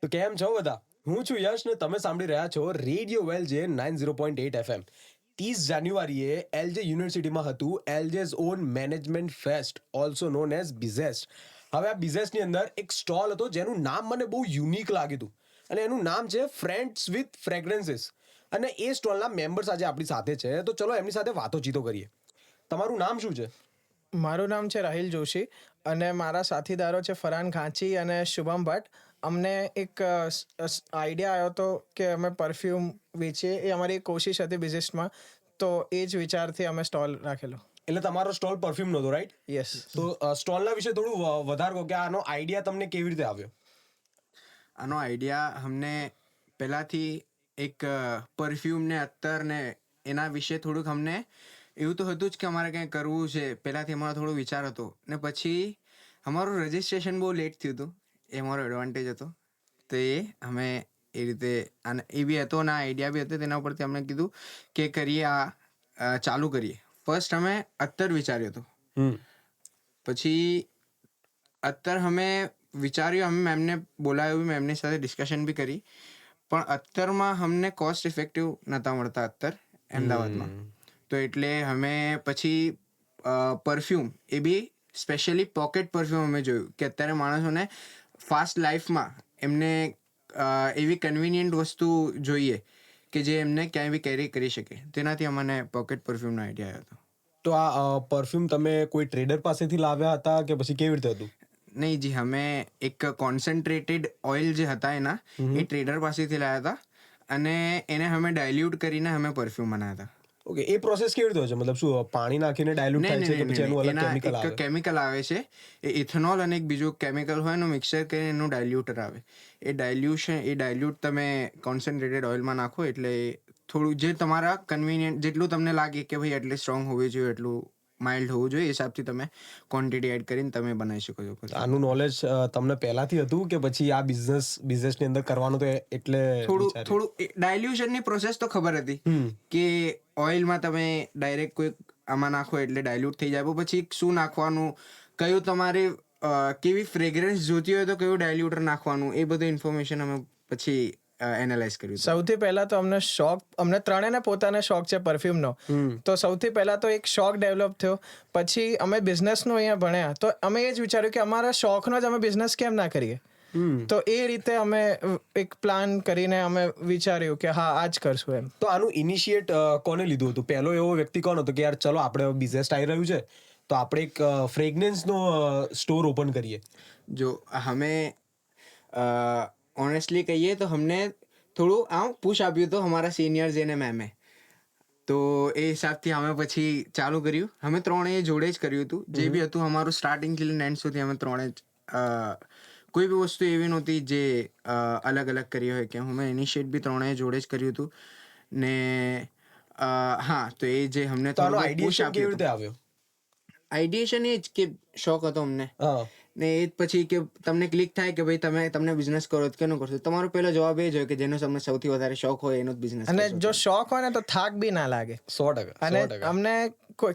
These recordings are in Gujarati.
તો કેમ છો બધા? હું છું યશ ને તમે સાંભળી રહ્યા છો રેડિયો વેલજે 90.8 FM. 30 જાન્યુઆરીએ એલજે યુનિવર્સિટીમાં હતું LJ's own management fest, also known as Bizest. હવે આ બિઝનેસની અંદર એક સ્ટોલ હતો જેનું નામ મને બહુ યુનિક લાગ્યું હતું અને એનું નામ છે ફ્રેન્ડ્સ વિથ ફ્રેગ્રન્સીસ. અને એ સ્ટોલના મેમ્બર્સ આજે આપણી સાથે છે, તો ચલો એમની સાથે વાતોચીતો કરીએ. તમારું નામ શું છે? મારું નામ છે રાહિલ જોશી અને મારા સાથીદારો છે ફરહાન ખાંચી અને શુભમ ભટ્ટ. અમને એક આઈડિયા આવ્યો હતો કે અમે પરફ્યુમ વેચીએ, એ અમારી એક કોશિશ હતી બિઝનેસમાં, તો એ જ વિચારથી અમે સ્ટોલ રાખેલો. એટલે તમારો સ્ટોલ પરફ્યુમનો હતો, રાઈટ? યસ. તો સ્ટોલના વિશે થોડું વધારે કહો કે આનો આઈડિયા તમને કેવી રીતે આવ્યો? આનો આઈડિયા અમને પહેલાંથી એક પરફ્યુમ ને અત્તર ને એના વિશે થોડુંક અમને એવું તો હતું જ કે અમારે કંઈ કરવું છે. પહેલાંથી અમારો થોડો વિચાર હતો ને પછી અમારું રજિસ્ટ્રેશન બહુ લેટ થયું હતું. એ અમારો એડવાન્ટેજ હતો. તો એ અમે એ રીતે એ બી હતો ને આઈડિયા બી હતો. તેના ઉપરથી અમને કીધું કે કરીએ, આ ચાલુ કરીએ. ફર્સ્ટ અમે અત્તર વિચાર્યું હતું. પછી અત્તર અમે વિચાર્યું, અમે મેમને બોલાવ્યું, મેમની સાથે ડિસ્કશન બી કરી, પણ અત્તરમાં અમને કોસ્ટ ઇફેક્ટિવ નહોતા મળતા અત્તર અમદાવાદમાં. તો એટલે અમે પછી પરફ્યુમ, એ બી સ્પેશિયલી પોકેટ પરફ્યુમ અમે જોયું કે અત્યારે માણસોને ફાસ્ટ લાઈફમાં એમને એવી કન્વિનિયન્ટ વસ્તુ જોઈએ કે જે એમને ક્યાંય બી કેરી કરી શકે. તેનાથી અમને પોકેટ પરફ્યુમનો આઈડિયા આવ્યો હતો. તો આ પરફ્યુમ તમે કોઈ ટ્રેડર પાસેથી લાવ્યા હતા કે પછી કેવી રીતે હતું? નહીં જી, અમે એક કોન્સન્ટ્રેટેડ ઓઇલ જે હતા એના, એ ટ્રેડર પાસેથી લાવ્યા હતા અને એને અમે ડાયલ્યુટ કરીને અમે પરફ્યુમ બનાવ્યા હતા. ઓકે, એ પ્રોસેસ કેવી રીતે હોય છે? મતલબ શું પાણી નાખીને ડાયલ્યુટ થાય છે કે પછી એનું અલગ કેમિકલ આવે? એક કેમિકલ આવે છે, એ ઇથેનોલ અને એક બીજું કેમિકલ હોય એનું મિક્સર કરીને એનું ડાયલ્યુટર આવે. એ ડાયલ્યુટ તમે કોન્સન્ટ્રેટેડ ઓઇલમાં નાખો એટલે થોડું જે તમારા કન્વિનિયન્ટ, જેટલું તમને લાગે કે ભાઈ એટલી સ્ટ્રોંગ હોવી જોઈએ, એટલું માઇલ્ડ હોવું જોઈએ, એ હિસાબથી તમે ક્વોન્ટિટી એડ કરીને તમે બનાવી શકો છો. આનું નોલેજ તમને પહેલાથી હતું કે પછી આ બિઝનેસની અંદર કરવાનું તો એટલે થોડું ડાયલ્યુશનની પ્રોસેસ તો ખબર હતી કે ઓઇલમાં તમે ડાયરેક્ટ કોઈ આમાં નાખો એટલે ડાયલ્યુટ થઈ જાય. પછી શું નાખવાનું, કયું તમારે કેવી ફ્રેગ્રન્સ જોતી હોય તો કયું ડાયલ્યુટર નાખવાનું, એ બધું ઇન્ફોર્મેશન અમે પછી એનાલાઇઝ કર્યું. સૌથી પહેલા તો અમને ત્રણેયને પોતાને શોખ છે પરફ્યુમનો. તો સૌથી પહેલા તો એક શોખ ડેવલપ થયો. પછી અમે બિઝનેસનું અહીંયા ભણ્યા, તો અમે એ જ વિચાર્યું કે અમારા શોખનો જ અમે બિઝનેસ કેમ ના કરીએ. તો એ રીતે અમે એક પ્લાન કરીને અમે વિચાર્યું કે હા, આ જ કરશું એમ. તો આનું ઇનિશિયેટ કોને લીધું હતું? પહેલો એવો વ્યક્તિ કોણ હતો કે યાર ચલો આપણે બિઝનેસ આવી રહ્યું છે તો આપણે એક ફ્રેગ્રન્સનો સ્ટોર ઓપન કરીએ? જો અમે ઓનેસ્ટલી કહીએ તો અમને થોડું આમ પુશ આપ્યું હતું અમારા સિનિયર્સ એને મેમે. તો એ હિસાબથી અમે પછી ચાલુ કર્યું. અમે ત્રણેય જોડે જ કર્યું હતું. જે બી હતું અમારું સ્ટાર્ટિંગથી લઈને એન્ડ સુધી અમે ત્રણે જ, કોઈ બી વસ્તુ એવી નહોતી જે અલગ અલગ કરી હોય કે અમે ઇનિશિયેટ બી ત્રણેય જોડે જ કર્યું હતું. ને હા, તો એ જે અમને તો આનો આઈડિયા કેવી રીતે આવ્યો? આઈડિયેશન એ જ કે શોખ હતો અમને, ને એ જ પછી કે તમને ક્લિક થાય કે ભાઈ તમને બિઝનેસ કરો તો કેનો કરશો? તમારો પહેલો જવાબ એ જ હોય કે જેનો તમને સૌથી વધારે શોખ હોય એનો જ બિઝનેસ. અને જો શોખ હોય ને તો થાક બી ના લાગે. 100%. અને અમને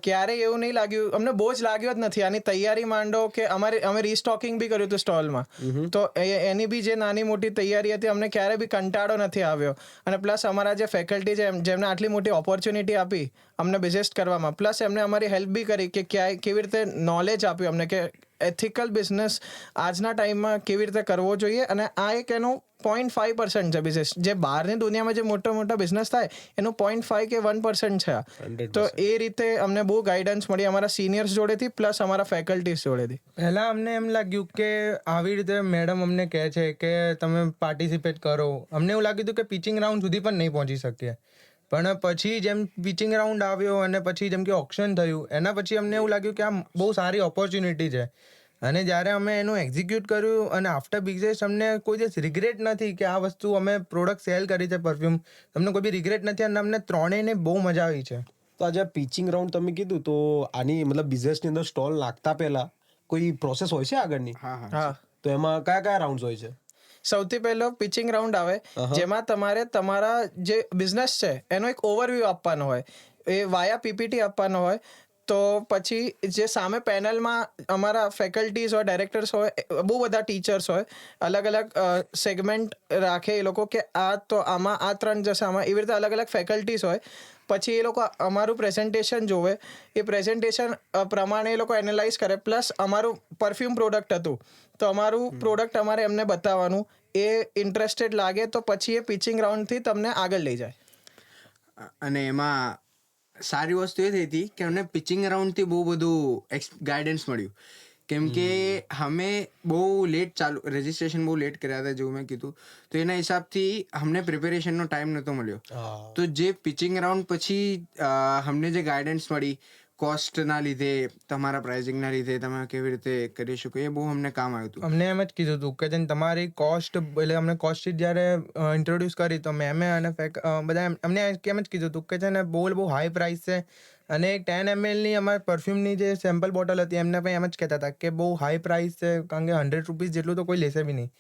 ક્યારેય એવું નહીં લાગ્યું, અમને બોજ લાગ્યો જ નથી. આની તૈયારી માંડો કે અમે રીસ્ટોકિંગ બી કર્યું હતું સ્ટોલમાં, તો એની બી જે નાની મોટી તૈયારી હતી, અમને ક્યારેય બી કંટાળો નથી આવ્યો. અને પ્લસ અમારા જે ફેકલ્ટી છે જેમને આટલી મોટી ઓપોર્ચ્યુનિટી આપી અમને બિઝનેસ કરવામાં, પ્લસ એમને અમારી હેલ્પ બી કરી કે કેવી રીતે નોલેજ આપ્યું અમને કે એથિકલ બિઝનેસ આજના ટાઈમમાં કેવી રીતે કરવો જોઈએ. અને આ એક એનું 0.5% છે બિઝનેસ. જે બહારની દુનિયામાં જે મોટા બિઝનેસ થાય એનું 0.5 કે 1% છે. તો એ રીતે અમને બહુ ગાઈડન્સ મળી અમારા સિનિયર્સ જોડેથી, પ્લસ અમારા ફેકલ્ટીઝ જોડેથી. પહેલાં અમને એમ લાગ્યું કે આવી રીતે મેડમ અમને કહે છે કે તમે પાર્ટિસિપેટ કરો. અમને એવું લાગ્યું હતું કે પિચિંગ રાઉન્ડ સુધી પણ નહીં પહોંચી શકીએ. પણ પછી જેમ પિચિંગ રાઉન્ડ આવ્યો અને પછી જેમ કે ઓક્શન થયું, એના પછી અમને એવું લાગ્યું કે આ બહુ સારી ઓપોર્ચ્યુનિટી છે. અને જ્યારે અમે એનું એક્ઝિક્યુટ કર્યું અને આફ્ટર બિઝનેસ અમને કોઈ દિવસ રિગ્રેટ નથી કે આ વસ્તુ અમે પ્રોડક્ટ સેલ કરી છે પરફ્યુમ, તમને કોઈ બી રિગ્રેટ નથી. અને અમને ત્રણેયને બહુ મજા આવી છે. તો આજે પિચિંગ રાઉન્ડ તમે કીધું, તો આની મતલબ બિઝનેસની અંદર સ્ટોલ નાખતા પહેલા કોઈ પ્રોસેસ હોય છે આગળની? હા. તો એમાં કયા રાઉન્ડ હોય છે? સૌથી પહેલો પિચિંગ રાઉન્ડ આવે, જેમાં તમારે તમારા જે બિઝનેસ છે એનો એક ઓવરવ્યૂ આપવાનો હોય. એ વાયા પીપીટી આપવાનો હોય. તો પછી જે સામે પેનલમાં અમારા ફેકલ્ટીઝ હોય, ડાયરેક્ટર્સ હોય, બહુ બધા ટીચર્સ હોય, અલગ અલગ સેગમેન્ટ રાખે એ લોકો કે આ તો આમાં આ 3 જશે, આમાં એવી રીતે અલગ અલગ ફેકલ્ટીઝ હોય. પછી એ લોકો અમારું પ્રેઝન્ટેશન જોવે, એ પ્રેઝન્ટેશન પ્રમાણે એ લોકો એનાલાઇઝ કરે. પ્લસ અમારું પરફ્યુમ પ્રોડક્ટ હતું, તો અમારું પ્રોડક્ટ અમારે એમને બતાવવાનું. એ ઇન્ટરેસ્ટેડ લાગે તો પછી એ પિચિંગ રાઉન્ડથી તમને આગળ લઈ જાય. અને એમાં સારી વસ્તુ એ થઈ હતી કે અમને પિચિંગ રાઉન્ડથી બહુ બધું ગાઈડન્સ મળ્યું. કેમ કે અમે બહુ લેટ રજિસ્ટ્રેશન બહુ લેટ કર્યા હતા, જેવું મેં કીધું. તો એના હિસાબથી અમને પ્રિપેરેશનનો ટાઈમ નહોતો મળ્યો. તો જે પિચિંગ રાઉન્ડ પછી અમને જે ગાઈડન્સ મળી, કોસ્ટના લીધે, તમારા પ્રાઇઝિંગના લીધે તમે કેવી રીતે કરી શકો, એ બહુ અમને કામ આવ્યું હતું. અમને એમ જ કીધું હતું કે જેમ તમારી કોસ્ટ, એટલે અમને કોસ્ટ શીટ જ્યારે ઇન્ટ્રોડ્યુસ કરી તો મેમે અને બધા અમને કેમ જ કીધું હતું કે છે ને બહુ હાઈ પ્રાઇસ છે. અને એક 10 ml ની અમારી પરફ્યુમની જે સેમ્પલ બોટલ હતી એમને પણ એમ જ કહેતા હતા કે બહુ હાઈ પ્રાઇસ છે, કારણ કે 100 રૂપીસ જેટલું તો કોઈ લેશે બી નહીં.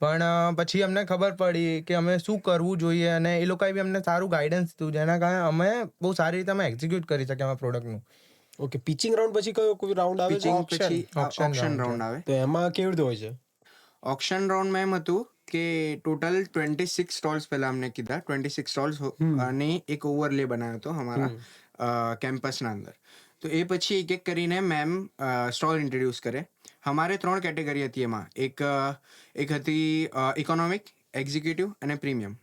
પણ પછી અમને ખબર પડી કે અમે શું કરવું જોઈએ, અને એ લોકોએ બી અમને સારું ગાઈડન્સ દીધું, જેના કારણે અમે બહુ સારી રીતે અમે એક્ઝિક્યુટ કરી શકીએ અમારા પ્રોડક્ટનું. ઓકે, પિચિંગ રાઉન્ડ પછી કયો કોઈ રાઉન્ડ આવે છે? પિચિંગ પછી auction ઓપ્શન round રાઉન્ડ આવે. તો એમાં કેવી રીતે હોય છે? ઓપ્શન રાઉન્ડમાં એમ હતું કે ટોટલ 26 સ્ટોલ્સ પહેલા અમને કીધા, 26 સ્ટોલ્સ અને એક ઓવરલે બનાવ્યો હતો અમારા કેમ્પસના અંદર. તો એ પછી એક એક કરીને મેમ સ્ટોલ ઇન્ટ્રોડ્યુસ કરે. અમારે 3 કેટેગરી હતી એમાં. એક હતી ઇકોનોમિક, એક્ઝિક્યુટિવ અને પ્રીમિયમ.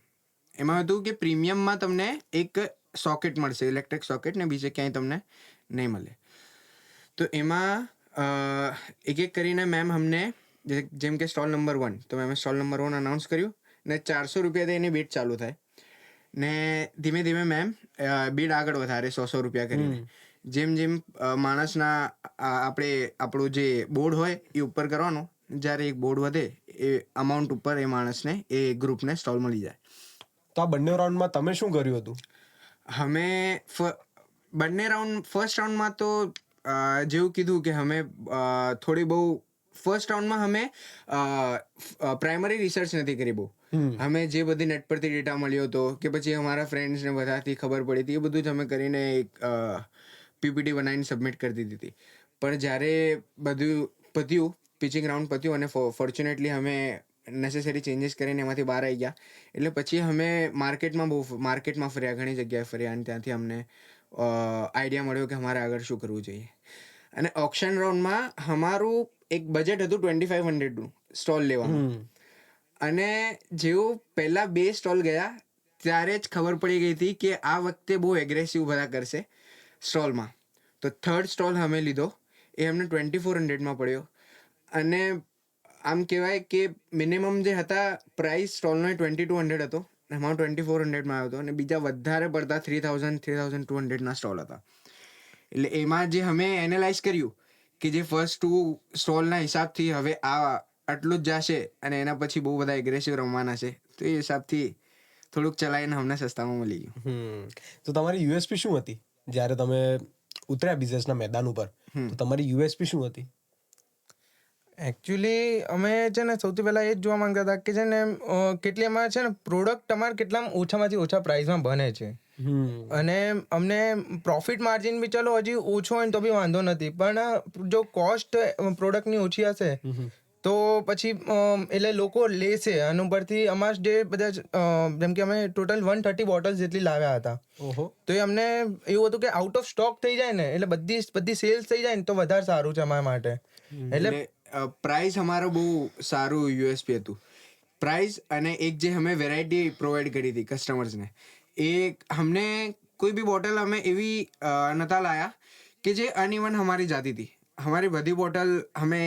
એમાં હતું કે પ્રીમિયમમાં તમને એક સોકેટ મળશે, ઇલેક્ટ્રિક સોકેટ, ને બીજે ક્યાંય તમને નહીં મળે. તો એમાં એક એક કરીને મેમ અમને, જેમ કે સ્ટોલ નંબર 1, તો મેં સ્ટોલ નંબર 1 અનાઉન્સ કર્યું, ને 400 રૂપિયાથી એની બીડ ચાલુ થાય. ને ધીમે ધીમે મેમ બીડ આગળ વધારે 100 રૂપિયા કરીને. જેમ જેમ માણસના આપણું જે બોર્ડ હોય એ ઉપર કરવાનો, જ્યારે એક બોર્ડ વધે એ અમાઉન્ટ ઉપર એ માણસને, એ ગ્રુપને સ્ટોલ મળી જાય. તો આ બંને રાઉન્ડમાં તમે શું કર્યું હતું? અમે બંને રાઉન્ડ, ફર્સ્ટ રાઉન્ડમાં તો જેવું કીધું કે અમે થોડી બહુ, ફર્સ્ટ રાઉન્ડમાં અમે પ્રાઇમરી રિસર્ચ નથી કરી બહુ. અમે જે બધી નેટ પરથી ડેટા મળ્યો હતો કે પછી અમારા ફ્રેન્ડ્સને બધાથી ખબર પડી હતી, એ બધું જ અમે કરીને એક પીપીટી બનાવીને સબમિટ કરી દીધી હતી. પણ જ્યારે બધું પત્યું, પિચિંગ રાઉન્ડ પત્યું, અને ફોર્ચ્યુનેટલી અમે નેસેસરી ચેન્જીસ કરીને એમાંથી બહાર આવી ગયા. એટલે પછી અમે માર્કેટમાં ફર્યા, ઘણી જગ્યાએ ફર્યા, અને ત્યાંથી અમને આઈડિયા મળ્યો કે અમારે આગળ શું કરવું જોઈએ. અને ઓપ્શન રાઉન્ડમાં અમારું એક બજેટ હતું 2500 સ્ટોલ લેવાનું. અને જેવું પહેલા 2 સ્ટોલ ગયા ત્યારે જ ખબર પડી ગઈ હતી કે આ વખતે બહુ એગ્રેસિવ બધા કરશે સ્ટોલમાં. તો થર્ડ સ્ટોલ અમે લીધો, એ અમને 2400માં પડ્યો. અને આમ કહેવાય કે મિનિમમ જે હતા પ્રાઇસ સ્ટોલનો એ 2200 હતો, એમાં 2400માં આવ્યો હતો. અને બીજા વધારે પડતા 3200ના સ્ટોલ હતા. એટલે એમાં જે અમે એનાલાઇઝ કર્યું કે જે ફર્સ્ટ 2 સ્ટોલના હિસાબથી હવે આટલું જ જશે, અને એના પછી બહુ બધા એગ્રેસિવ રમવાના છે, તો એ હિસાબથી થોડુંક ચલાવીને અમને સસ્તામાં મળી ગયું. તો તમારી યુએસપી શું હતી જ્યારે તમે ઉતર્યા બિઝનેસના મેદાન ઉપર? તો તમારી યુએસપી શું હતી? એકચ્યુઅલી અમે છે ને સૌથી પહેલાં એ જ જોવા માંગતા હતા કે છે ને કેટલી અમારે છે ને પ્રોડક્ટ તમારે કેટલા ઓછામાંથી ઓછા પ્રાઇસમાં બને છે. અને અમને પ્રોફિટ માર્જિન બી ચલો હજી ઓછો હોય ને તો બી વાંધો નથી, પણ જો કોસ્ટ પ્રોડક્ટની ઓછી હશે તો પછી એટલે લોકો લેશે. અને ઉપરથી અમારા જે બધા જેમ કે અમે ટોટલ 130 બોટલ્સ જેટલી લાવ્યા હતા. તો એ અમને એવું હતું કે આઉટ ઓફ સ્ટોક થઈ જાય ને, એટલે બધી સેલ્સ થઈ જાય ને તો વધારે સારું છે અમારા માટે. એટલે પ્રાઇસ અમારો બહુ સારું યુએસપી હતું. પ્રાઇસ અને એક જે અમે વેરાયટી પ્રોવાઈડ કરી હતી કસ્ટમર્સને, એ અમને કોઈ બી બોટલ અમે એવી નહોતા લાયા કે જે અનઇવન અમારી જાતી હતી. અમારી બધી બોટલ અમે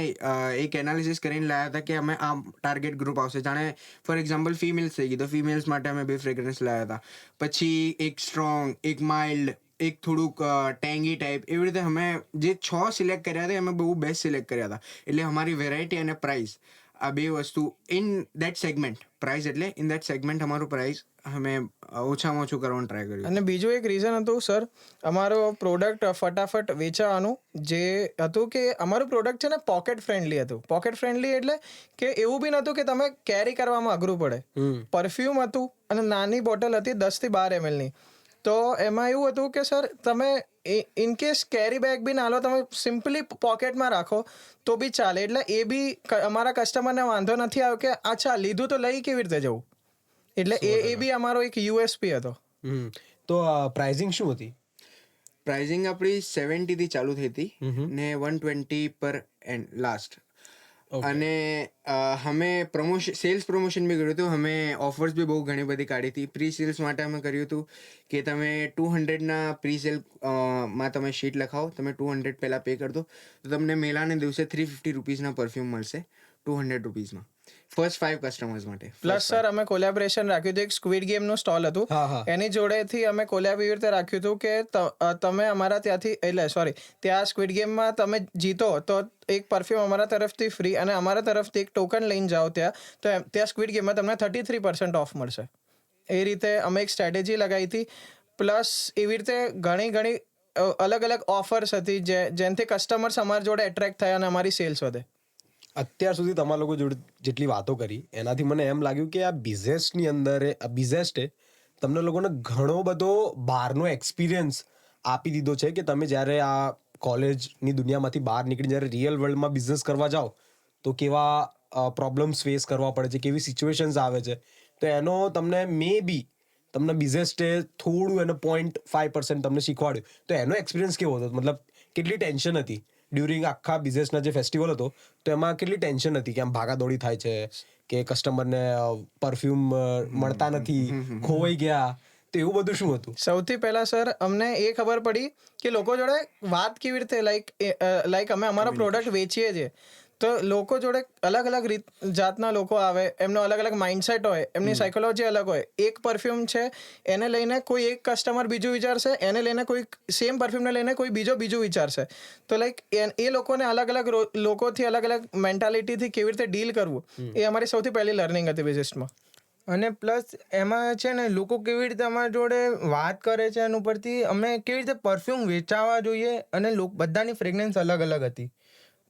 એક એનાલિસિસ કરીને લાયા હતા કે અમે આ ટાર્ગેટ ગ્રુપ આવશે. જાણે ફોર એક્ઝામ્પલ ફિમેલ્સ થઈ ગઈ, તો ફિમેલ્સ માટે અમે 2 ફ્રેગ્રન્સ લાવ્યા હતા. પછી એક સ્ટ્રોંગ, એક માઇલ્ડ, એક થોડુંક ટેંગી ટાઈપ, એવી રીતે અમે જે 6 સિલેક્ટ કર્યા હતા એમાં બહુ બેસ્ટ સિલેક્ટ કર્યા હતા. એટલે અમારી વેરાયટી અને પ્રાઇસ, આ 2 વસ્તુ ઇન દેટ સેગમેન્ટ, પ્રાઇસ એટલે ઇન દેટ સેગમેન્ટ અમારું પ્રાઇસ અમે ઓછામાં ઓછું કરવાનું ટ્રાય કર્યું. અને બીજું એક રીઝન હતું સર, અમારો પ્રોડક્ટ ફટાફટ વેચાવાનું જે હતું કે અમારું પ્રોડક્ટ છે ને પોકેટ ફ્રેન્ડલી હતું. પોકેટ ફ્રેન્ડલી એટલે કે એવું બી નહોતું કે તમે કેરી કરવામાં અઘરું પડે. પરફ્યુમ હતું અને નાની બોટલ હતી 10 થી 12 ml ની. તો એમાં એવું હતું કે સર તમે ઇન કેસ કેરી બેગ બી ના લો, તમે સિમ્પલી પોકેટમાં રાખો તો બી ચાલે. એટલે એ બી અમારા કસ્ટમરને વાંધો નથી આવ્યો કે અચ્છા લીધું તો લઈ કેવી રીતે જવું. એટલે એ બી અમારો એક યુએસપી હતો. તો પ્રાઇઝિંગ શું હતી? પ્રાઇઝિંગ આપણી 70 થી ચાલુ થઈ હતી ને 120 પર એન્ડ લાસ્ટ. અને અમે સેલ્સ પ્રમોશન બી કર્યું હતું. અમે ઓફર્સ બી બહુ ઘણી બધી કાઢી હતી. પ્રી સેલ્સ માટે અમે કર્યું હતું કે તમે 200 પ્રી સેલ માં તમે શીટ લખાવો, તમે 200 પહેલા પે કરી દો તો તમને મેલાને દિવસે 350 રૂપીઝના પરફ્યુમ મળશે 200 રૂપીઝમાં ફર્સ્ટ 5 કસ્ટમર્સ માટે. પ્લસ સર અમે કોલેબોરેશન રાખ્યું હતું. એક સ્ક્વિડ ગેમનું સ્ટોલ હતું, એની જોડેથી અમે કોલેબ એવી રીતે રાખ્યું હતું કે તમે અમારા ત્યાંથી ત્યાં સ્ક્વિડ ગેમમાં તમે જીતો તો એક પરફ્યુમ અમારા તરફથી ફ્રી, અને અમારા તરફથી એક ટોકન લઈને જાઓ તો ત્યાં સ્ક્વિડ ગેમમાં તમને 33% ઓફ મળશે. એ રીતે અમે એક સ્ટ્રેટેજી લગાવી હતી. પ્લસ એવી રીતે ઘણી અલગ અલગ ઓફર્સ હતી જેનાથી કસ્ટમર્સ અમારી જોડે એટ્રેક્ટ થયા અને અમારી સેલ્સ વધે. અત્યાર સુધી તમારા લોકો જોડે જેટલી વાતો કરી એનાથી મને એમ લાગ્યું કે આ બિઝનેસની અંદર બિઝનેસ્ટે તમને લોકોને ઘણો બધો બહારનો એક્સપિરિયન્સ આપી દીધો છે કે તમે જ્યારે આ કોલેજની દુનિયામાંથી બહાર નીકળી જ્યારે રિયલ વર્લ્ડમાં બિઝનેસ કરવા જાઓ તો કેવા પ્રોબ્લેમ્સ ફેસ કરવા પડે છે, કેવી સિચ્યુએશન્સ આવે છે. તો એનો તમને બિઝનેસ્ટે થોડું એને 0.5% તમને શીખવાડ્યું. તો એનો એક્સપિરિયન્સ કેવો હતો? મતલબ કેટલી ટેન્શન હતી ડ્યુરિંગ આખા બિઝનેસના જે ફેસ્ટિવલ હતો તો એમાં કેટલી ટેન્શન હતી કે આમ ભાગાદોડી થાય છે કે કસ્ટમરને પરફ્યુમ મળતા નથી, ખોવાઈ ગયા, તો એવું બધું શું હતું? સૌથી પહેલા સર અમને એ ખબર પડી કે લોકો જોડે વાત કેવી રીતે લાઈક અમે અમારો પ્રોડક્ટ વેચીએ છીએ તો લોકો જોડે અલગ અલગ જાતના લોકો આવે, એમનો અલગ અલગ માઇન્ડસેટ હોય, એમની સાયકોલોજી અલગ હોય. એક પરફ્યુમ છે એને લઈને કોઈ એક કસ્ટમર બીજું વિચારશે, એને લઈને કોઈ સેમ પરફ્યુમને લઈને કોઈ બીજું વિચારશે. તો લાઈક એ લોકોને અલગ અલગ લોકોથી અલગ અલગ મેન્ટાલિટીથી કેવી રીતે ડીલ કરવું, એ અમારી સૌથી પહેલી લર્નિંગ હતી બિઝનેસમાં. અને પ્લસ એમાં છે ને લોકો કેવી રીતે અમારા જોડે વાત કરે છે એના ઉપરથી અમે કેવી રીતે પરફ્યુમ વેચાવા જોઈએ. અને બધાની ફ્રેગ્રન્સ અલગ અલગ હતી,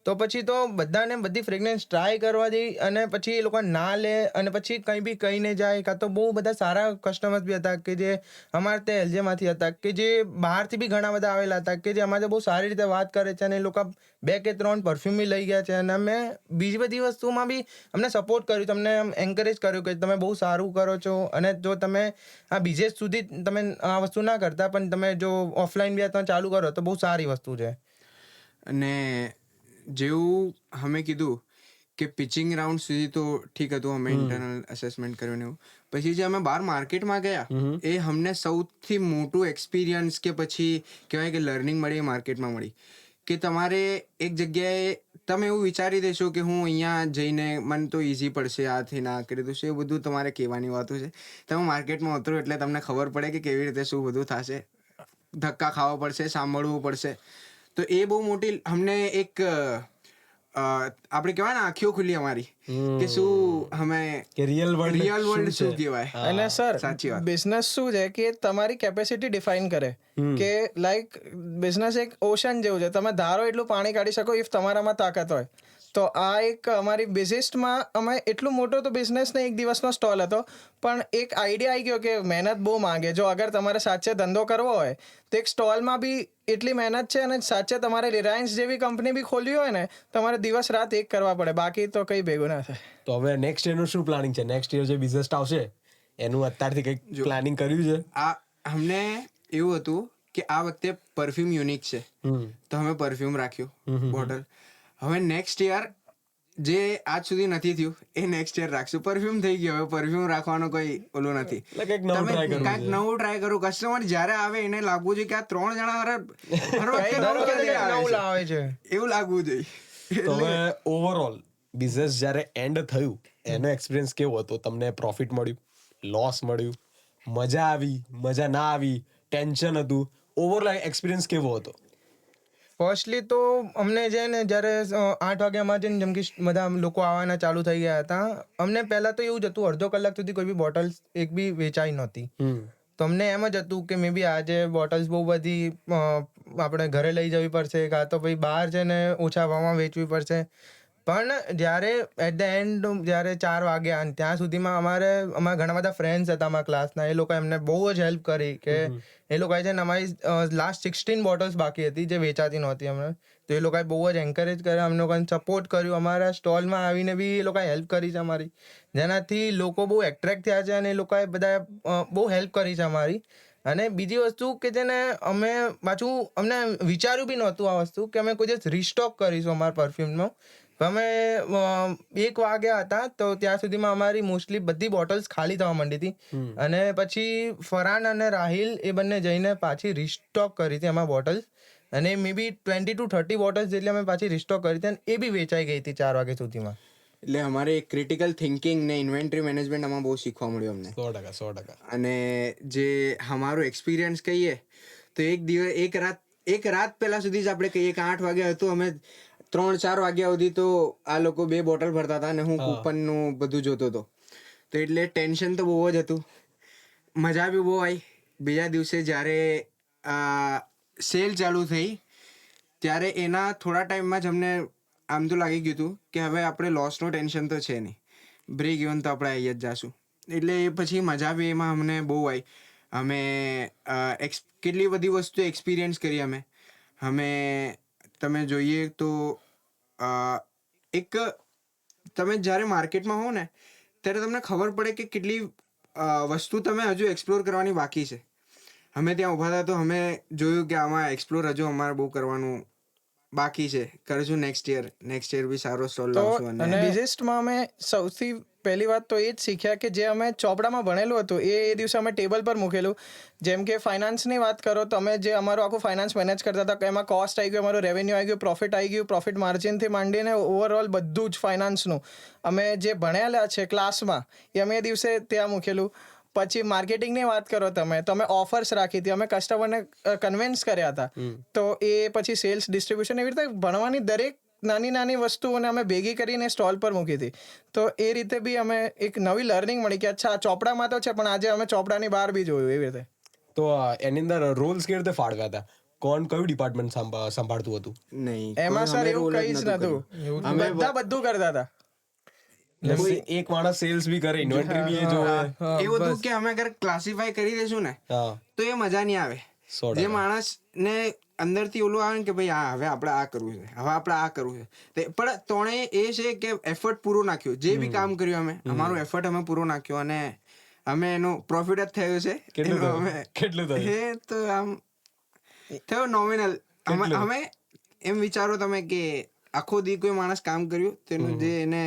તો પછી તો બધાને બધી ફ્રેગ્રન્સ ટ્રાય કરવા દઈ અને પછી એ લોકો ના લે અને પછી કંઈ બી કહીને જાય. કાં તો બહુ બધા સારા કસ્ટમર્સ બી હતા કે જે અમારે ત્યાં એલજેમાંથી હતા, કે જે બહારથી બી ઘણા બધા આવેલા હતા કે જે અમારે બહુ સારી રીતે વાત કરે છે અને એ લોકો 2 કે 3 પરફ્યુમ બી લઈ ગયા છે. અને અમે બીજી બધી વસ્તુમાં બી અમને સપોર્ટ કર્યું, તમને એન્કરેજ કર્યું કે તમે બહુ સારું કરો છો. અને જો તમે આ બિઝનેસ સુધી તમે આ વસ્તુ ના કરતા પણ તમે જો ઓફલાઈન બી તમે ચાલુ કરો તો બહુ સારી વસ્તુ છે. અને જેવું અમે કીધું કે પિચિંગ રાઉન્ડ સુધી તો ઠીક હતું, અમે ઇન્ટરનલ અસેસમેન્ટ કર્યું ને એવું. પછી જે અમે બહાર માર્કેટમાં ગયા એ અમને સૌથી મોટું એક્સપિરિયન્સ કે પછી કહેવાય કે લર્નિંગ મળી માર્કેટમાં મળી. કે તમારે એક જગ્યાએ તમે એવું વિચારી દેશો કે હું અહીંયા જઈને મને તો ઇઝી પડશે, આથી ના કરી દઉં, એ બધું તમારે કહેવાની વાતો છે. તમે માર્કેટમાં ઉતરો એટલે તમને ખબર પડે કે કેવી રીતે શું બધું થશે, ધક્કા ખાવા પડશે, સાંભળવું પડશે. તો એ બહુ મોટી અમને એક આપણે કહેવાય ને આંખો ખુલી અમારી કે શું અમે રિયલ વર્લ્ડ શું કહેવાય. અને સર સાચી વાત. બિઝનેસ શું છે કે તમારી કેપેસિટી ડિફાઇન કરે કે લાઈક બિઝનેસ એક ઓશન જેવું છે, તમે ધારો એટલું પાણી કાઢી શકો ઇફ તમારામાં તાકાત હોય. તો આ એક અમારી બિઝનેસમાં અમે એટલું મોટો તો બિઝનેસ ને એક દિવસનો સ્ટોલ હતો પણ એક આઈડિયા આવી ગયો કે મહેનત બહુ માંગે. જો અગર તમારે સાચે ધંધો કરવો હોય તો એક સ્ટોલમાં બી એટલી મહેનત છે અને સાચે તમારે રિલાયન્સ જેવી કંપની બી ખોલવી હોય ને તમારે દિવસ રાત એક કરવા પડે, બાકી તો કંઈ ભેગું ના થાય. તો હવે નેક્સ્ટ યરનું શું પ્લાનિંગ છે? નેક્સ્ટ યર જે બિઝનેસ આવશે એનું અત્યારથી કંઈક પ્લાનિંગ કર્યું છે? અમને એવું હતું કે આ વખતે પરફ્યુમ યુનિક છે તો અમે પરફ્યુમ રાખ્યું બોટલ. હવે નેક્સ્ટ યર જે આજ સુધી નથી થયું એ નેક્સ્ટ યર રાખશું. પરફ્યુમ થઈ ગયો, હવે પરફ્યુમ રાખવાનો કોઈ ઓલું નથી. કંઈક નવું ટ્રાય કરવું કાંઈક નવું ટ્રાય કરું. કસ્ટમર જ્યારે આવે એને લાગવું જોઈએ કે આ 3 જણા હર વખતે નવું લાવે છે એવું લાગવું જોઈએ. તો હવે ઓવરઓલ બિઝનેસ જ્યારે એન્ડ થયું એનો એક્સપિરિયન્સ કેવો હતો? તમને પ્રોફિટ મળ્યું, લોસ મળ્યું, મજા આવી, મજા ના આવી, ટેન્શન હતું? ઓવરઓલ એક્સપિરિયન્સ કેવો હતો? ફર્સ્ટલી તો અમને છે ને જ્યારે 8 વાગ્યામાં છે ને જેમ કે બધા લોકો આવવાના ચાલુ થઈ ગયા હતા, અમને પહેલાં તો એવું જ હતું અડધો કલાક સુધી કોઈ બી બોટલ્સ એક બી વેચાઈ નહોતી. તો અમને એમ જ હતું કે મે બી આજે બોટલ્સ બહુ બધી આપણે ઘરે લઈ જવી પડશે કાં તો ભાઈ બહાર છે ને ઓછા ભાવમાં વેચવી પડશે. પણ જ્યારે એટ ધ એન્ડ જ્યારે 4 વાગ્યા અને ત્યાં સુધીમાં અમારા ઘણા બધા ફ્રેન્ડ્સ હતા અમારા ક્લાસના, એ લોકો એમને બહુ જ હેલ્પ કરી કે એ લોકોએ છે ને અમારી લાસ્ટ 16 બોટલ્સ બાકી હતી જે વેચાતી નહોતી અમને, તો એ લોકોએ બહુ જ એન્કરેજ કર્યા, અમને લોકોને સપોર્ટ કર્યું, અમારા સ્ટોલમાં આવીને બી એ લોકોએ હેલ્પ કરી છે અમારી, જેનાથી લોકો બહુ એટ્રેક્ટ થયા છે અને એ લોકોએ બધા બહુ હેલ્પ કરી છે અમારી. અને બીજી વસ્તુ કે જેને અમે પાછું અમને વિચાર્યું બી નહોતું આ વસ્તુ કે અમે કોઈ દિવસ રીસ્ટોક કરીશું અમારા પરફ્યુમનો. અમે 1 વાગ્યા હતા તો ત્યાં સુધીમાં અમારી મોસ્ટલી બધી બોટલ્સ ખાલી થવા માંડી હતી, અને પછી ફરહાન અને રાહિલ એ બંને જઈને પાછી રીસ્ટોક કરી હતી અમારા બોટલ્સ, અને મે બી 20 to 30 બોટલ્સ જેટલી અમે પાછી રીસ્ટોક કરી હતી અને એ બી વેચાઈ ગઈ હતી 4 વાગ્યા સુધીમાં. એટલે અમારે ક્રિટિકલ થિંકિંગ ને ઇન્વેન્ટરી મેનેજમેન્ટ આમાં બહુ શીખવા મળ્યું અમને. 100%. અને જે અમારું એક્સપિરિયન્સ કહીએ તો એક રાત પહેલા સુધી જ આપણે કહીએ કે 8 વાગ્યા હતું, અમે 3-4 વાગ્યા સુધી તો આ લોકો 2 બોટલ ભરતા હતા અને હું કૂપનનું બધું જોતો હતો, તો એટલે ટેન્શન તો બહુ જ હતું, મજા બી બહુ આવી. બીજા દિવસે જ્યારે સેલ ચાલુ થઈ ત્યારે એના થોડા ટાઈમમાં જ અમને આમ તો લાગી ગયું હતું કે હવે આપણે લોસનો ટેન્શન તો છે નહીં, બ્રેક ઇવન તો આપણે આવી જ જાશું. એટલે એ પછી મજા બી એમાં અમને બહુ આવી. અમે કેટલી બધી વસ્તુ એક્સપિરિયન્સ કરી અમે તમે જોઈએ તો એક તમે જ્યારે માર્કેટમાં હો ને ત્યારે તમને ખબર પડે કે કેટલી વસ્તુ તમે હજુ એક્સપ્લોર કરવાની બાકી છે. અમે ત્યાં ઊભા હતા તો અમે જોયું કે આમાં એક્સપ્લોર હજુ અમારે બહુ કરવાનું બાકી છે, કરીશું નેક્સ્ટ યર બી સારો સ્ટોલ લાવશું. અને બિઝેસ્ટમાં અમે સૌથી પહેલી વાત તો એ જ શીખ્યા કે જે અમે ચોપડામાં ભણેલું હતું એ દિવસે અમે ટેબલ પર મૂકેલું. જેમ કે ફાઇનાન્સની વાત કરો તો અમે જે અમારું આખું ફાઇનાન્સ મેનેજ કરતા હતા, એમાં કોસ્ટ આવી ગયું, અમારું રેવન્યુ આવી ગયું, પ્રોફિટ આવી ગયું, પ્રોફિટ માર્જિનથી માંડીને ઓવરઓલ બધું જ ફાઇનાન્સનું અમે જે ભણેલા છે ક્લાસમાં એ અમે એ દિવસે ત્યાં મૂકેલું. પછી માર્કેટિંગની વાત કરો તમે ઓફર્સ રાખી હતી, અમે કસ્ટમરને કન્વિન્સ કર્યા હતા, તો એ પછી સેલ્સ ડિસ્ટ્રીબ્યુશન એવી રીતે ભણવાની દરેક નાની વસ્તુઓને અમે ભેગી કરીને સ્ટોલ પર મૂકી હતી. તો એ રીતે બી અમે એક નવી લર્નિંગ મળી કે અચ્છા ચોપડામાં તો છે પણ આજે અમે ચોપડાની બહાર બી જોયું એવી રીતે. તો એની અંદર રોલ્સ કેવી રીતે ફાળવ્યા હતા? કયું ડિપાર્ટમેન્ટ સંભાળતું હતું? નહીં, એમાં સર એવું કઈ જ નતું, બધા બધું કરતા હતા. એક માણસ સેલ્સ બી કરે, ઇન્વેન્ટરી બી એ જોવે. એવું હતું કે અમે અગર ક્લાસિફાઈ કરી દઈશું ને તો એ મજા નહીં આવે. જે માણસ ને અંદરથી ઓલું આવે ને કે ભાઈ હા હવે આપણે આ કરવું છે, હવે આપણે આ કરવું છે, પણ તોણે એ છે કે એફર્ટ પૂરો નાખ્યો, જે બી કામ કર્યું અમારું એફર્ટ અમે પૂરો નાખ્યો અને અમે એનું પ્રોફિટ જ થયું છે. કેટલું થયું? એ તો આમ થયો નોમિનલ. અમે એમ વિચારો તમે કે આખો દી કોઈ માણસ કામ કર્યું તેનું જે એને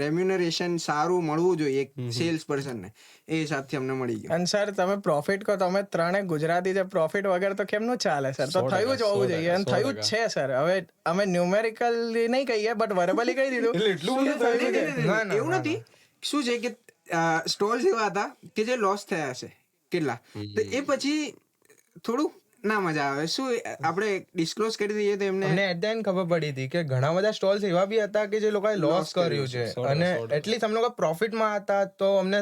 રેમ્યુનરેશન સારું મળવું જોઈએ એક સેલ્સ પર્સનને, એ હિસાબથી અમને મળી ગયું. અને સર તમે પ્રોફિટ કહો, તમે ત્રણે ગુજરાતી છે, પ્રોફિટ વગર તો કેમનું ચાલે સર? તો થયું જ હોવું જોઈએ અને થયું જ છે સર. હવે અમે ન્યુમેરિકલી નહીં કહીએ બટ વર્બલી કહી દીધું. એવું નથી. શું છે કે સ્ટોલ્સ એવા હતા કે જે લોસ થયા છે કેટલા, તો એ પછી થોડુંક ના મજા આવે. શું આપણે ડિસ્ક્લોઝ કરી દઈએ તો એમને એટ ધ એન્ડ ખબર પડી હતી કે ઘણા બધા સ્ટોલ્સ એવા બી હતા કે જે લોકોએ લોસ કર્યું છે, અને એટલીસ્ટ અમે લોકો પ્રોફિટમાં હતા તો અમને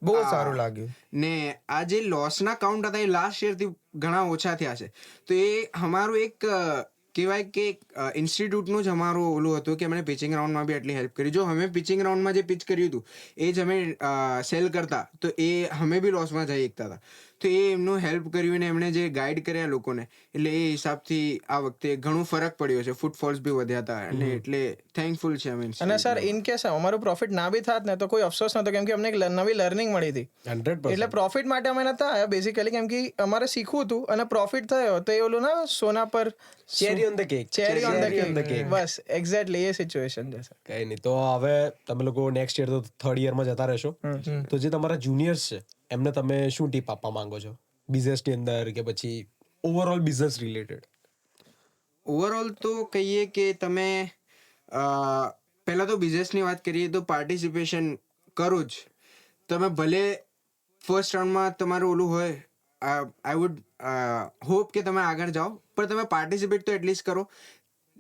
બહુ સારું લાગ્યું. ને આ જે લોસના કાઉન્ટ હતા એ લાસ્ટ યરથી ઘણા ઓછા થયા છે. તો એ અમારું એક કહેવાય કે ઇન્સ્ટિટ્યૂટનું જ અમારું ઓલું હતું કે અમને પિચિંગ રાઉન્ડમાં બી એટલી હેલ્પ કરી. જો અમે પિચિંગ રાઉન્ડમાં જે પિચ કર્યું હતું એ જ અમે સેલ કરતા તો એ અમે બી લોસમાં જઈ શકતા હતા. તો એ એમનું હેલ્પ કર્યું ને એમણે જે ગાઈડ કર્યા લોકોને, એટલે એ હિસાબથી આ વખતે ઘણું ફરક પડ્યો છે, ફૂટફોલ્સ બી વધ્યા હતા, અને એટલે થેન્કફુલ છે અમે. અને સર ઇન કેસ અમારું પ્રોફિટ ના બી થાત ને તો કોઈ અફસોસ નતો, કેમ કે અમને એક નવી લર્નિંગ મળી હતી. 100%. એટલે પ્રોફિટ માટે અમે નતા આવ્યા બેઝિકલી, કેમ કે અમારે શીખવું હતું અને પ્રોફિટ થયો તો એ ઓલું ના સોના પર cherry on the cake. Cherry on the cake. Bus exactly A situation છે સર. કઈ નહીં. તો હવે તમે લોકો નેક્સ્ટ યર તો 3rd યરમાં જતા રહેશો, તો જે તમારા જુનિયર્સ છે એમને તમે શું ટીપ આપવા માંગો છો બિઝનેસની અંદર કે પછી ઓવરઓલ બિઝનેસ રિલેટેડ? ઓવરઓલ તો કહીએ કે તમે પહેલાં તો બિઝનેસની વાત કરીએ તો પાર્ટિસિપેશન કરો જ. તમે ભલે ફર્સ્ટ રાઉન્ડમાં તમારું ઓલું હોય, આઈ વુડ હોપ કે તમે આગળ જાઓ, પણ તમે પાર્ટિસિપેટ તો એટલીસ્ટ કરો.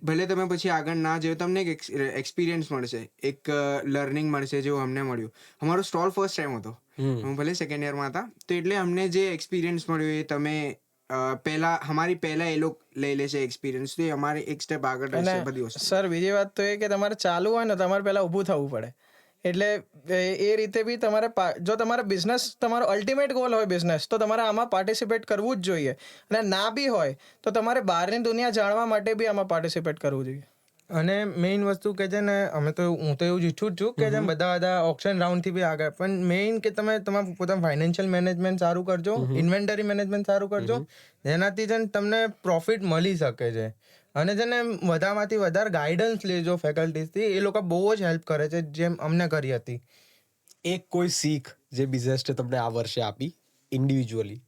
ભલે તમે પછી આગળ ના જાઓ, તમને એક એક્સપિરિયન્સ મળશે, એક લર્નિંગ મળશે, જેવું અમને મળ્યું. અમારો સ્ટોલ ફર્સ્ટ ટાઈમ હતો, હું ભલે 2nd યરમાં હતા, તો એટલે અમને જે એક્સપિરિયન્સ મળ્યું એ તમે પહેલા અમારી પહેલા એ લોકો લઈ લેશે એક્સપિરિયન્સ, તો એ અમારે એક સ્ટેપ આગળ અને રહેશે બધી વસ્તુ. સર બીજી વાત તો એ કે તમારે ચાલુ હોય ને તમારે પહેલા ઊભું થવું પડે. એટલે એ રીતે બી તમારે જો તમારે બિઝનેસ તમારો અલ્ટિમેટ ગોલ હોય બિઝનેસ, તો તમારે આમાં પાર્ટિસિપેટ કરવું જ જોઈએ. અને ના બી હોય તો તમારે બહારની દુનિયા જાણવા માટે બી આમાં પાર્ટિસિપેટ કરવું જોઈએ. અને મેઇન વસ્તુ કે છે ને, હું તો એવું જ ઈચ્છું જ છું કે જેમ બધા ઓપ્શન રાઉન્ડ થી બી આગળ, પણ મેઇન કે તમે તમારું પોતાનું ફાઇનાન્શિયલ મેનેજમેન્ટ સારું કરજો, ઇન્વેન્ટરી મેનેજમેન્ટ સારું કરજો, જેનાથી છે ને તમને પ્રોફિટ મળી શકે છે. અને છે ને વધારમાંથી વધારે ગાઈડન્સ લેજો ફેકલ્ટીઝથી, એ લોકો બહુ જ હેલ્પ કરે છે, જેમ અમને કરી હતી. એક કોઈ શીખ જે બિઝનેસને તમને આ વર્ષે આપી ઇન્ડિવિજ્યુઅલી?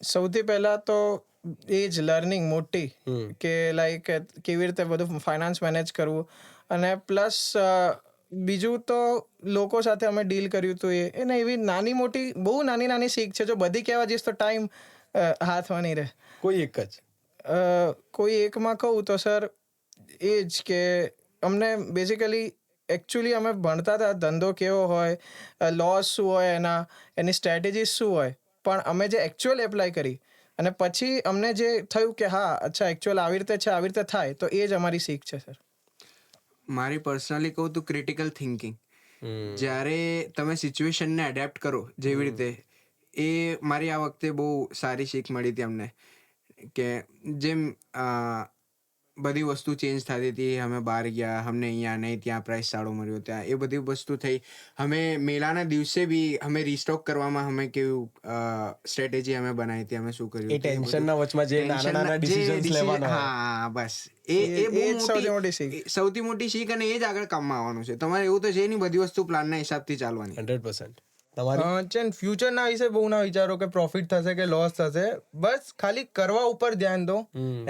સૌથી પહેલા તો એ જ લર્નિંગ મોટી, કે લાઈક કેવી રીતે બધું ફાઇનાન્સ મેનેજ કરવું. અને પ્લસ બીજું તો લોકો સાથે અમે ડીલ કર્યું હતું એને એવી નાની મોટી બહુ નાની નાની શીખ છે. જો બધી કહેવા જઈશ તો ટાઈમ હાથમાં નહીં રહે. કોઈ એક જ? કોઈ એકમાં કહું તો સર એ જ કે અમને બેઝિકલી એકચ્યુઅલી અમે ભણતા હતા ધંધો કેવો હોય, લોસ શું હોય, એની સ્ટ્રેટેજીસ શું હોય, પણ અમે જે એકચ્યુઅલ એપ્લાય કરી અને પછી અમને જે થયું કે હા અચ્છા એકચ્યુઅલ આવી રીતે છે, આવી રીતે થાય, તો એ જ અમારી શીખ છે સર. મારી પર્સનલી કહું તો ક્રિટિકલ થિંકિંગ. જ્યારે તમે સિચ્યુએશનને એડેપ્ટ કરો જેવી રીતે, એ મારી આ વખતે બહુ સારી શીખ મળી હતી અમને. કે જેમ બધી વસ્તુ ચેન્જ થતી હતી, અમે બહાર ગયા, અમને અહીંયા નહીં, ત્યાં પ્રાઇસ સારો મળ્યો, ત્યાં એ બધી વસ્તુ થઈ. અમે મેળાના દિવસે બી અમે રીસ્ટોક કરવામાં અમે કેવું સ્ટ્રેટેજી અમે બનાવી હતી, અમે શું કર્યું. એ ટેન્શનના વચમાં જે નાના નાના ડિસિઝન્સ લેવાના. હા બસ એ બહુ સૌથી મોટી શીખ, અને એ જ આગળ કામમાં આવવાનું છે. તમારે એવું તો છે નહીં બધી વસ્તુ પ્લાનના હિસાબથી ચાલવાની. 100%. તમારી છે ને ફ્યુચરના વિશે બહુ ના વિચારો કે પ્રોફિટ થશે કે લોસ થશે, બસ ખાલી કરવા ઉપર ધ્યાન દો.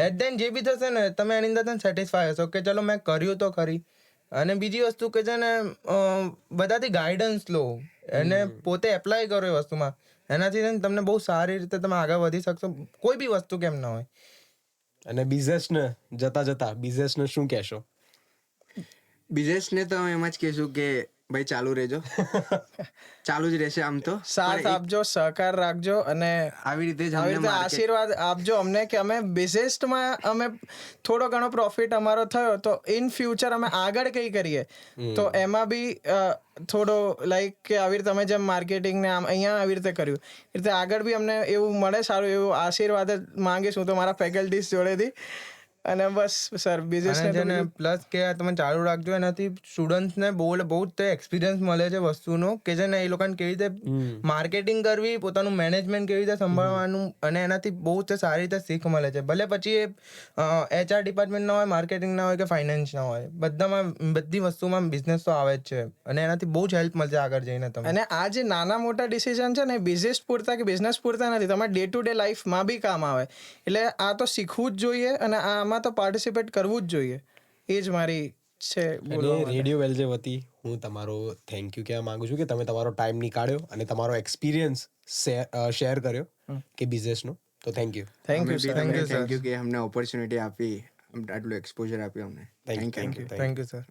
એટ ધેન જે બી થશે ને તમે એની અંદર સેટિસ્ફાય હશો કે ચલો મેં કર્યું તો ખરી. અને બીજી વસ્તુ કે છે ને બધાથી ગાઈડન્સ લો અને પોતે એપ્લાય કરો એ વસ્તુમાં, એનાથી છે ને તમને બહુ સારી રીતે તમે આગળ વધી શકશો, કોઈ બી વસ્તુ કેમ ના હોય. અને બિઝનેસને જતા બિઝનેસને શું કહેશો? બિઝનેસને તો એમ જ કહેશું કે ભાઈ ચાલુ રહેજો, ચાલુ જ રહેશે. આમ તો સાથ આપજો, સહકાર રાખજો અને આવી રીતે આશીર્વાદ આપજો અમને કે અમે બિઝનેસમાં અમે થોડો ઘણો પ્રોફિટ અમારો થયો તો ઇન ફ્યુચર અમે આગળ કંઈ કરીએ તો એમાં બી થોડો લાઈક કે આવી રીતે અમે જેમ માર્કેટિંગ ને આમ અહીંયા આવી રીતે કર્યું, એ રીતે આગળ બી અમને એવું મળે સારું એવું આશીર્વાદ જ માંગીશું તો મારા ફેકલ્ટીઝ જોડેથી. અને બસ સર બિઝનેસને પ્લસ કે તમે ચાલુ રાખજો, એનાથી સ્ટુડન્ટ્સને બહુ જ એક્સપિરિયન્સ મળે છે વસ્તુનો, કે છે ને એ લોકોને કેવી રીતે માર્કેટિંગ કરવી, પોતાનું મેનેજમેન્ટ કેવી રીતે સંભાળવાનું, અને એનાથી બહુ જ સારી રીતે શીખ મળે છે. ભલે પછી એ HR ડિપાર્ટમેન્ટ ના હોય, માર્કેટિંગ ના હોય કે ફાઇનાન્સ ના હોય, બધી વસ્તુમાં બિઝનેસ તો આવે જ છે, અને એનાથી બહુ જ હેલ્પ મળશે આગળ જઈને તમને. અને આ જે નાના મોટા ડિસિઝન છે ને બિઝનેસ પૂરતા કે બિઝનેસ પૂરતા નથી, તમારા ડે ટુ ડે લાઈફમાં બી કામ આવે. એટલે આ તો શીખવું જ જોઈએ અને આમાં તો પાર્ટિસિપેટ કરવું જ જોઈએ. એ જ મારી છે. રેડિયો વેલજે વતી હું તમારો થેન્ક યુ કહેવા માંગુ છું કે તમે તમારો ટાઈમ નીકાળ્યો અને તમારો એક્સપિરિયન્સ શેર કર્યો કે બિઝનેસનો. તો થેન્ક યુ. થેન્ક યુ કે અમને ઓપોર્ચ્યુનિટી આપી, આટલું એક્સપોઝર આપ્યું અમને. Thank you thank you sir.